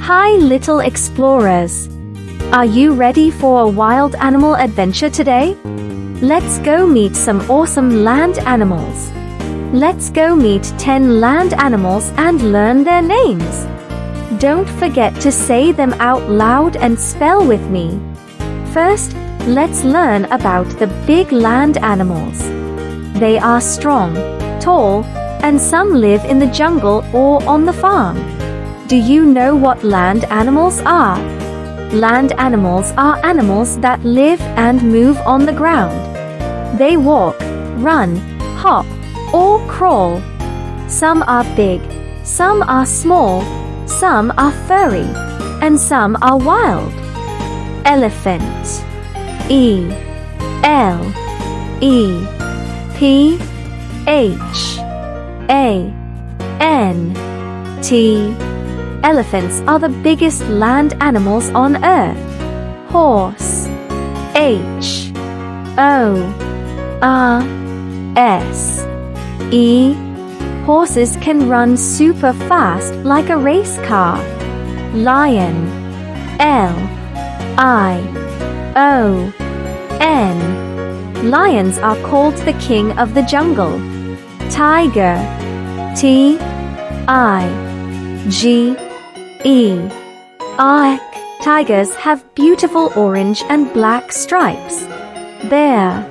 Hi little explorers! Are you ready for a wild animal adventure today? Let's go meet some awesome land animals. Let's go meet 10 land animals and learn their names. Don't forget to say them out loud and spell with me. First, let's learn about the big land animals. They are strong, tall, and some live in the jungle or on the farm. Do you know what land animals are? Land animals are animals that live and move on the ground. They walk, run, hop, or crawl. Some are big, some are small, some are furry, and some are wild. Elephant. E-L-E-P-H-A-N-T. Elephants are the biggest land animals on earth. Horse. H-O-R-S-E. Horses can run super fast like a race car. Lion. L-I-O-N. Lions are called the king of the jungle. Tiger. T-I-G-E-R. Tigers have beautiful orange and black stripes. Bear.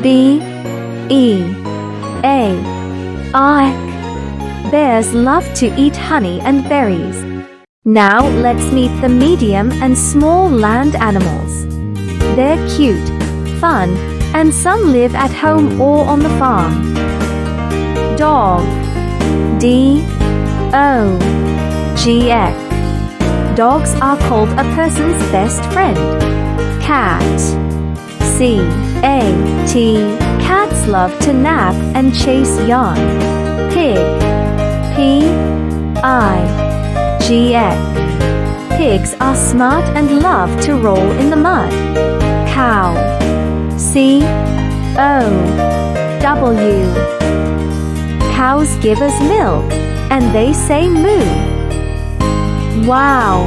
B-E-A-R. Bears love to eat honey and berries. Now let's meet the medium and small land animals. They're cute, fun, and some live at home or on the farm. Dog. D-O-G-X. Dogs are called a person's best friend. Cat. C-A-T. Cats love to nap and chase yarn. Pig. P-I-G-X. Pigs are smart and love to roll in the mud. Cow. C-O-W. Cows give us milk, and they say moo. Wow!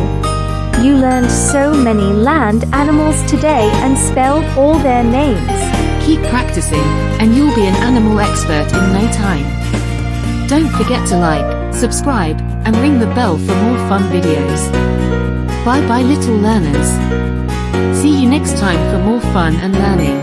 You learned so many land animals today and spelled all their names. Keep practicing, and you'll be an animal expert in no time. Don't forget to like, subscribe, and ring the bell for more fun videos. Bye bye little learners. See you next time for more fun and learning.